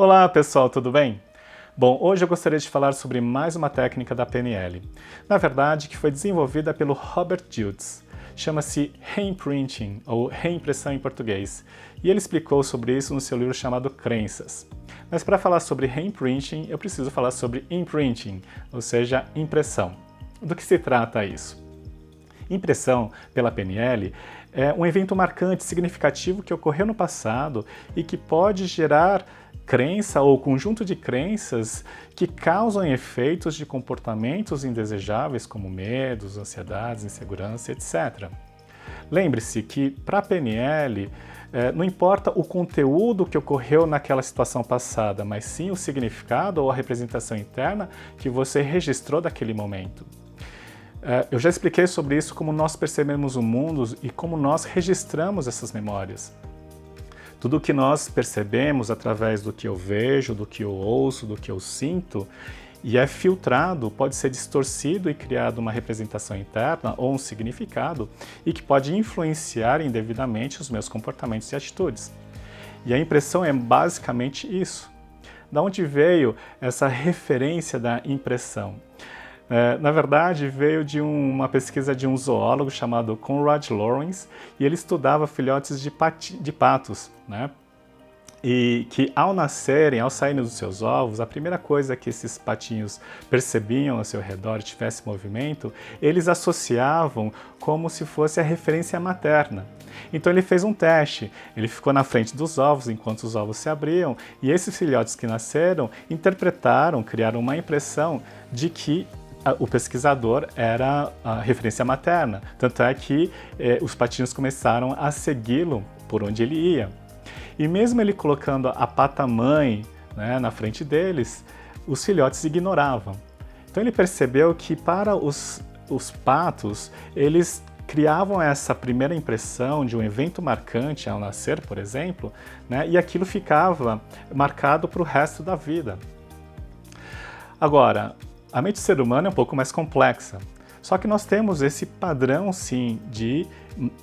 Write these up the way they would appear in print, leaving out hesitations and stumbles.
Olá pessoal, tudo bem? Bom, hoje eu gostaria de falar sobre mais uma técnica da PNL. Na verdade, que foi desenvolvida pelo Robert Dilts. Chama-se reimprinting, ou reimpressão em português. E ele explicou sobre isso no seu livro chamado Crenças. Mas para falar sobre reimprinting, eu preciso falar sobre imprinting, ou seja, impressão. Do que se trata isso? Impressão, pela PNL, é um evento marcante, significativo que ocorreu no passado e que pode gerar crença ou conjunto de crenças que causam efeitos de comportamentos indesejáveis como medos, ansiedades, insegurança, etc. Lembre-se que para a PNL não importa o conteúdo que ocorreu naquela situação passada, mas sim o significado ou a representação interna que você registrou daquele momento. Eu já expliquei sobre isso, como nós percebemos o mundo e como nós registramos essas memórias. Tudo o que nós percebemos através do que eu vejo, do que eu ouço, do que eu sinto, e é filtrado, pode ser distorcido e criado uma representação interna ou um significado, e que pode influenciar indevidamente os meus comportamentos e atitudes. E a impressão é basicamente isso. Da onde veio essa referência da impressão? Na verdade, veio de uma pesquisa de um zoólogo chamado Conrad Lorenz, e ele estudava filhotes de patos, né? E que ao nascerem, ao saírem dos seus ovos, a primeira coisa que esses patinhos percebiam ao seu redor, tivesse movimento, eles associavam como se fosse a referência materna. Então ele fez um teste, ele ficou na frente dos ovos enquanto os ovos se abriam, e esses filhotes que nasceram interpretaram, criaram uma impressão de que o pesquisador era a referência materna. Tanto é que os patinhos começaram a segui-lo por onde ele ia. E mesmo ele colocando a pata-mãe, né, na frente deles, os filhotes ignoravam. Então ele percebeu que para os patos, eles criavam essa primeira impressão de um evento marcante ao nascer, por exemplo, né, e aquilo ficava marcado para o resto da vida. Agora, a mente do ser humano é um pouco mais complexa, só que nós temos esse padrão, sim, de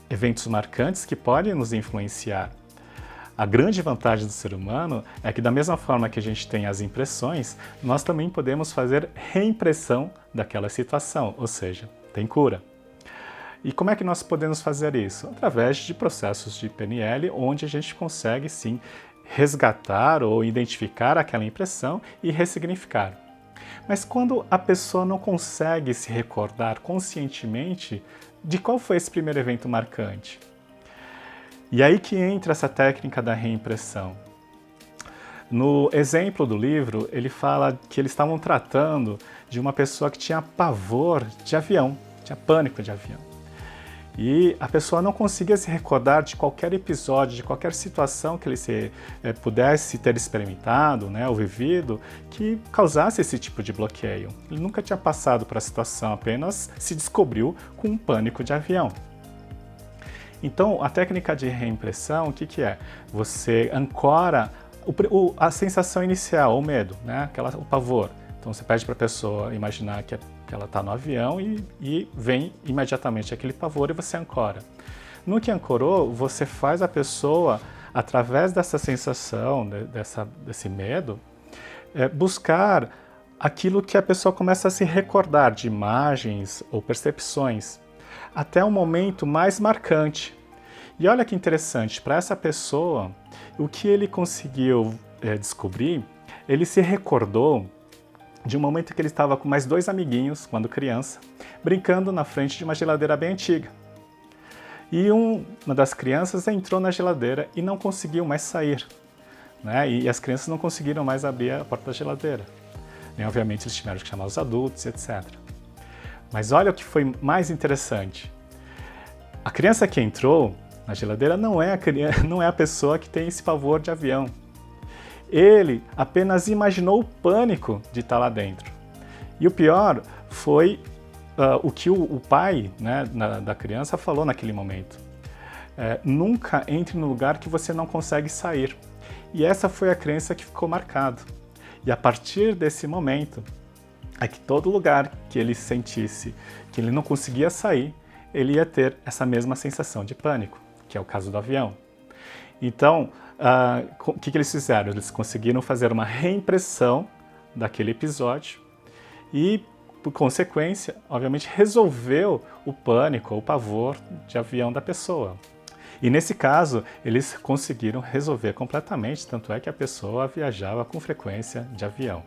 eventos marcantes que podem nos influenciar. A grande vantagem do ser humano é que, da mesma forma que a gente tem as impressões, nós também podemos fazer reimpressão daquela situação, ou seja, tem cura. E como é que nós podemos fazer isso? Através de processos de PNL, onde a gente consegue, sim, resgatar ou identificar aquela impressão e ressignificar. Mas quando a pessoa não consegue se recordar conscientemente de qual foi esse primeiro evento marcante? E aí que entra essa técnica da reimpressão. No exemplo do livro, ele fala que eles estavam tratando de uma pessoa que tinha pavor de avião, tinha pânico de avião. E a pessoa não conseguia se recordar de qualquer episódio, de qualquer situação que ele pudesse ter experimentado, né, ou vivido, que causasse esse tipo de bloqueio. Ele nunca tinha passado por a situação, apenas se descobriu com um pânico de avião. Então, a técnica de reimpressão, o que é? Você ancora a sensação inicial, o medo, né, o pavor. Então, você pede para a pessoa imaginar que ela está no avião e vem imediatamente aquele pavor e você ancora. No que ancorou, você faz a pessoa, através dessa sensação, desse medo, buscar aquilo que a pessoa começa a se recordar de imagens ou percepções, até um momento mais marcante. E olha que interessante, para essa pessoa, o que ele conseguiu descobrir, ele se recordou de um momento que ele estava com mais 2 amiguinhos, quando criança, brincando na frente de uma geladeira bem antiga. E uma das crianças entrou na geladeira e não conseguiu mais sair, né? E as crianças não conseguiram mais abrir a porta da geladeira. E, obviamente, eles tiveram que chamar os adultos, etc. Mas olha o que foi mais interessante. A criança que entrou na geladeira não é a pessoa que tem esse pavor de avião. Ele apenas imaginou o pânico de estar lá dentro. E o pior foi o que o pai, né, da criança falou naquele momento. Nunca entre no lugar que você não consegue sair. E essa foi a crença que ficou marcada. E a partir desse momento, é que todo lugar que ele sentisse que ele não conseguia sair, ele ia ter essa mesma sensação de pânico, que é o caso do avião. Então, o que eles fizeram? Eles conseguiram fazer uma reimpressão daquele episódio e, por consequência, obviamente, resolveu o pânico, o pavor de avião da pessoa. E nesse caso, eles conseguiram resolver completamente, tanto é que a pessoa viajava com frequência de avião.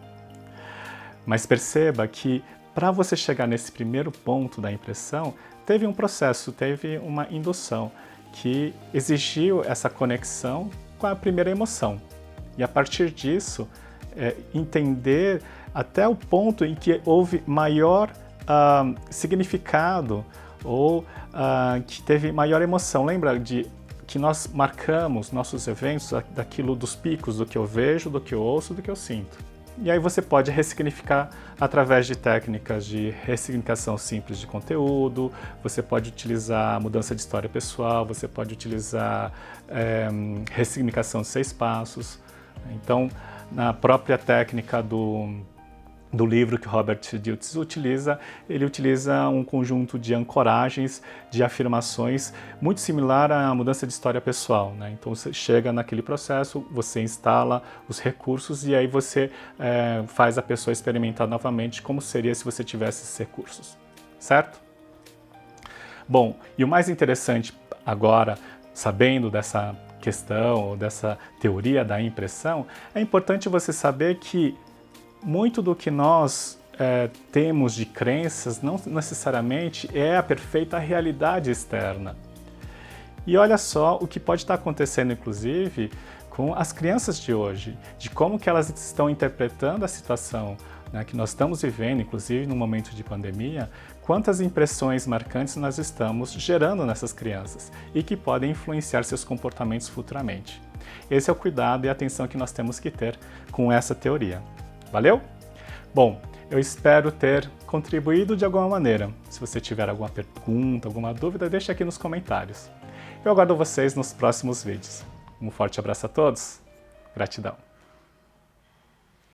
Mas perceba que, para você chegar nesse primeiro ponto da impressão, teve um processo, teve uma indução que exigiu essa conexão com a primeira emoção. E a partir disso, entender até o ponto em que houve maior significado ou que teve maior emoção. Lembra de que nós marcamos nossos eventos daquilo dos picos, do que eu vejo, do que eu ouço, do que eu sinto. E aí você pode ressignificar através de técnicas de ressignificação simples de conteúdo, você pode utilizar mudança de história pessoal, você pode utilizar ressignificação de 6 passos. Então, na própria técnica do livro que Robert Dilts utiliza, ele utiliza um conjunto de ancoragens, de afirmações, muito similar à mudança de história pessoal, né? Então você chega naquele processo, você instala os recursos e aí você faz a pessoa experimentar novamente como seria se você tivesse esses recursos, certo? Bom, e o mais interessante agora, sabendo dessa questão, ou dessa teoria da impressão, é importante você saber que muito do que nós temos de crenças não necessariamente é a perfeita realidade externa. E olha só o que pode estar acontecendo, inclusive, com as crianças de hoje, de como que elas estão interpretando a situação, né, que nós estamos vivendo, inclusive no momento de pandemia, quantas impressões marcantes nós estamos gerando nessas crianças e que podem influenciar seus comportamentos futuramente. Esse é o cuidado e a atenção que nós temos que ter com essa teoria. Valeu? Bom, eu espero ter contribuído de alguma maneira. Se você tiver alguma pergunta, alguma dúvida, deixe aqui nos comentários. Eu aguardo vocês nos próximos vídeos. Um forte abraço a todos. Gratidão.